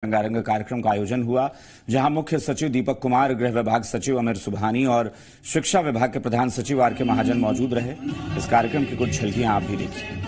रंगारंग कार्यक्रम का आयोजन हुआ, जहां मुख्य सचिव दीपक कुमार, गृह विभाग सचिव अमीर सुबहानी और शिक्षा विभाग के प्रधान सचिव आर के महाजन मौजूद रहे। इस कार्यक्रम की कुछ झलकियां आप भी देखिए।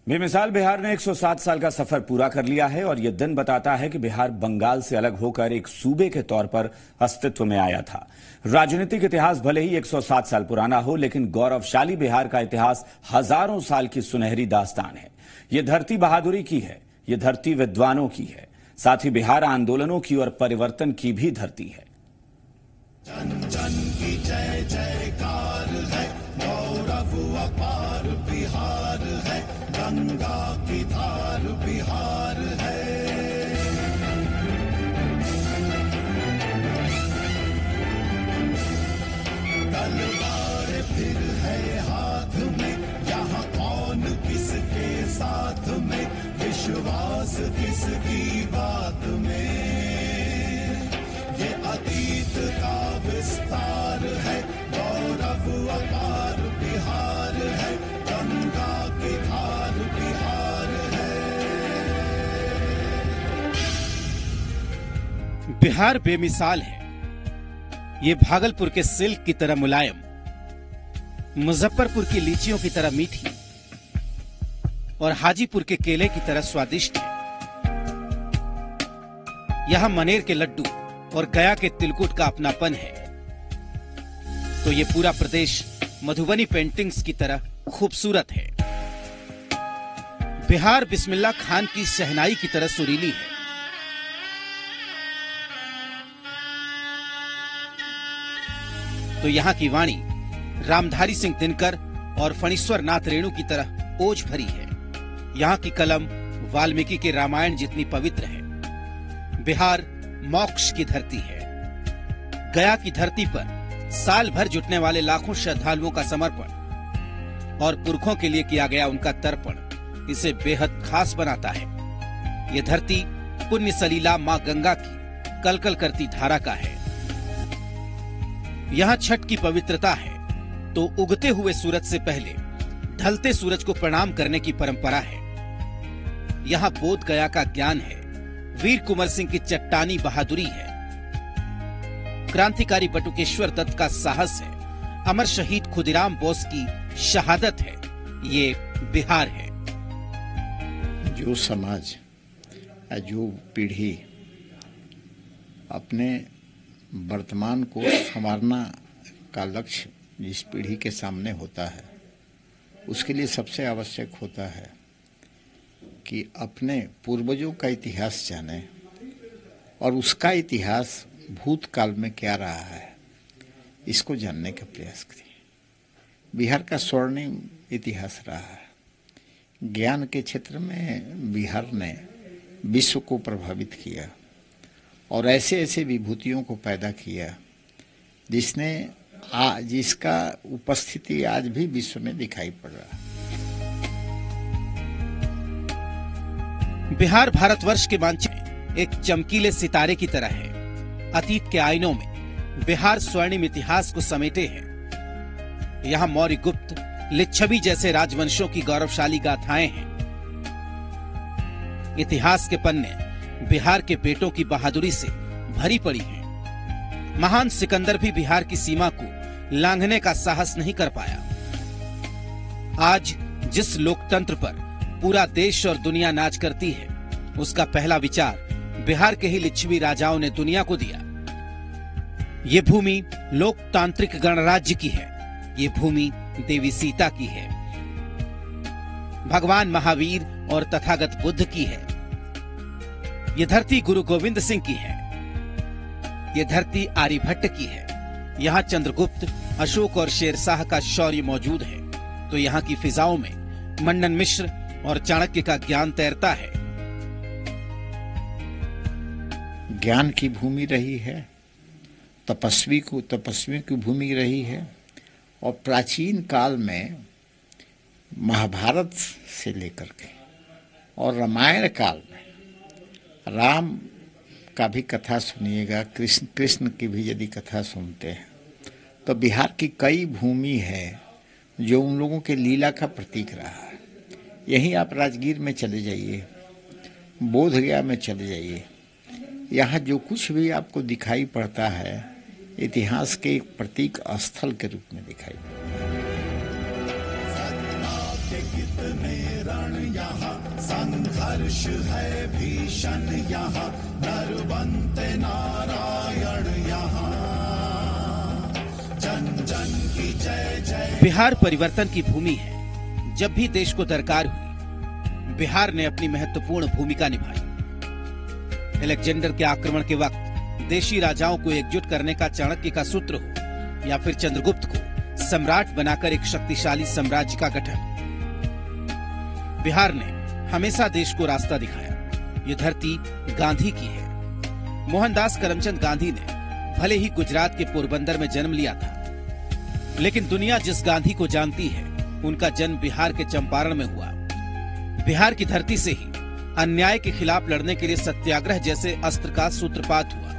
बेमिसाल बिहार ने 107 साल का सफर पूरा कर लिया है और यह दिन बताता है कि बिहार बंगाल से अलग होकर एक सूबे के तौर पर अस्तित्व में आया था। राजनीतिक इतिहास भले ही 107 साल पुराना हो, लेकिन गौरवशाली बिहार का इतिहास हजारों साल की सुनहरी दास्तान है। ये धरती बहादुरी की है, ये धरती विद्वानों की है, साथ ही बिहार आंदोलनों की और परिवर्तन की भी धरती है। जन जन की जय जयकार है, गौरव अपार बिहार है, गंगा की धार बिहार है। तलवार फिर है हाथ में, यहाँ कौन किसके साथ में, विश्वास किसकी बात में। ये अतीत का विस्तार है, गौरव अपार बिहार है, गंगा की धार बिहार है। बिहार बेमिसाल है। ये भागलपुर के सिल्क की तरह मुलायम, मुजफ्फरपुर की लीचियों की तरह मीठी और हाजीपुर के केले की तरह स्वादिष्ट है। यहां मनेर के लड्डू और गया के तिलकुट का अपनापन है, तो ये पूरा प्रदेश मधुबनी पेंटिंग्स की तरह खूबसूरत है। बिहार बिस्मिल्लाह खान की शहनाई की तरह सुरीली है। तो यहां की वाणी रामधारी सिंह दिनकर और फणीश्वर नाथ रेणु की तरह ओज भरी है। यहां की कलम वाल्मीकि के रामायण जितनी पवित्र है। बिहार मोक्ष की धरती है। गया की धरती पर साल भर जुटने वाले लाखों श्रद्धालुओं का समर्पण और पुरखों के लिए किया गया उनका तर्पण इसे बेहद खास बनाता है। ये धरती पुण्य सलीला मां गंगा की कलकल करती धारा का है। यहाँ छठ की पवित्रता है, तो उगते हुए सूरज से पहले ढलते सूरज को प्रणाम करने की परंपरा है। यहाँ बोध गया का ज्ञान है, वीर कुंवर सिंह की चट्टानी बहादुरी है, क्रांतिकारी बटुकेश्वर दत्त का साहस है, अमर शहीद खुदीराम बोस की शहादत है। ये बिहार है। जो समाज, जो पीढ़ी अपने वर्तमान को संवारना का लक्ष्य जिस पीढ़ी के सामने होता है, उसके लिए सबसे आवश्यक होता है कि अपने पूर्वजों का इतिहास जाने और उसका इतिहास भूतकाल में क्या रहा है इसको जानने का प्रयास करें। बिहार का स्वर्णिम इतिहास रहा है। ज्ञान के क्षेत्र में बिहार ने विश्व को प्रभावित किया और ऐसे ऐसे विभूतियों को पैदा किया जिसका उपस्थिति आज भी विश्व में दिखाई पड़ रहा है। बिहार भारतवर्ष के मानचित्र में एक चमकीले सितारे की तरह है। अतीत के आईनों में बिहार स्वर्णिम इतिहास को समेटे है। यहाँ मौर्य, गुप्त, लिच्छवी जैसे राजवंशों की गौरवशाली गाथाएं हैं। इतिहास के पन्ने बिहार के बेटों की बहादुरी से भरी पड़ी हैं। महान सिकंदर भी बिहार की सीमा को लांघने का साहस नहीं कर पाया। आज जिस लोकतंत्र पर पूरा देश और दुनिया नाच करती है, उसका पहला विचार बिहार के ही लिच्छवी राजाओं ने दुनिया को दिया। ये भूमि लोकतांत्रिक गणराज्य की है। ये भूमि देवी सीता की है, भगवान महावीर और तथागत बुद्ध की है। ये धरती गुरु गोविंद सिंह की है, ये धरती आर्यभट्ट की है। यहाँ चंद्रगुप्त, अशोक और शेरशाह का शौर्य मौजूद है। तो यहाँ की फिजाओं में मंडन मिश्र और चाणक्य का ज्ञान तैरता है। ज्ञान की भूमि रही है, तपस्वी की भूमि रही है। और प्राचीन काल में महाभारत से लेकर के और रामायण काल में राम का भी कथा सुनिएगा, कृष्ण की भी यदि कथा सुनते हैं तो बिहार की कई भूमि है जो उन लोगों के लीला का प्रतीक रहा है। यहीं आप राजगीर में चले जाइए, बोधगया में चले जाइए, यहाँ जो कुछ भी आपको दिखाई पड़ता है इतिहास के एक प्रतीक स्थल के रूप में दिखाई पड़ता है। रण यहाँ संघर्ष है भीषण, यहाँ नरवंते नारायण, यहाँ जन जन की जय जय। बिहार परिवर्तन की भूमि है। जब भी देश को दरकार हुई, बिहार ने अपनी महत्वपूर्ण भूमिका निभाई। अलेक्जेंडर के आक्रमण के वक्त देशी राजाओं को एकजुट करने का चाणक्य का सूत्र हो या फिर चंद्रगुप्त को सम्राट बनाकर एक शक्तिशाली साम्राज्य का गठन, बिहार ने हमेशा देश को रास्ता दिखाया। ये धरती गांधी की है। मोहनदास करमचंद गांधी ने भले ही गुजरात के पोरबंदर में जन्म लिया था, लेकिन दुनिया जिस गांधी को जानती है उनका जन्म बिहार के चंपारण में हुआ। बिहार की धरती से ही अन्याय के खिलाफ लड़ने के लिए सत्याग्रह जैसे अस्त्र का सूत्रपात हुआ।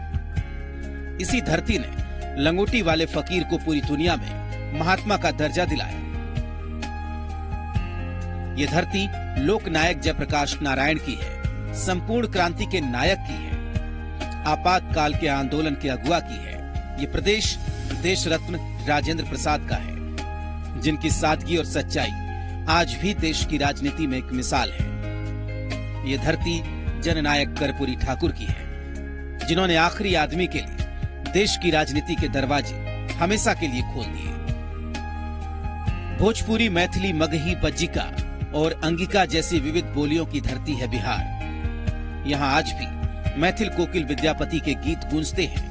इसी धरती ने लंगोटी वाले फकीर को पूरी दुनिया में महात्मा का दर्जा दिलाया। ये धरती लोकनायक जयप्रकाश नारायण की है, संपूर्ण क्रांति के नायक की है, आपातकाल के आंदोलन के अगुवा की है। ये प्रदेश देश रत्न राजेंद्र प्रसाद का है, जिनकी सादगी और सच्चाई आज भी देश की राजनीति में एक मिसाल है। ये धरती जननायक कर्पूरी ठाकुर की है, जिन्होंने आखिरी आदमी के लिए देश की राजनीति के दरवाजे हमेशा के लिए खोल दिए। भोजपुरी, मैथिली, मगही, बज्जिका और अंगिका जैसी विविध बोलियों की धरती है बिहार। यहाँ आज भी मैथिल कोकिल विद्यापति के गीत गूंजते हैं।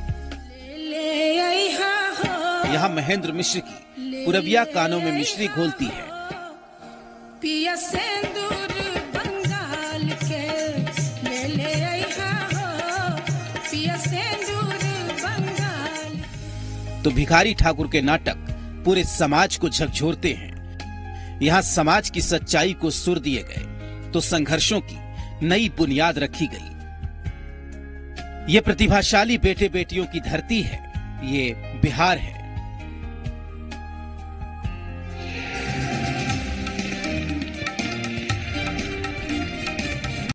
यहाँ महेंद्र मिश्र की पुरबिया कानों में मिश्री घोलती है। तो भिखारी ठाकुर के नाटक पूरे समाज को झकझोरते हैं। यहाँ समाज की सच्चाई को सुर दिए गए तो संघर्षों की नई बुनियाद रखी गई। ये प्रतिभाशाली बेटे बेटियों की धरती है, ये बिहार है।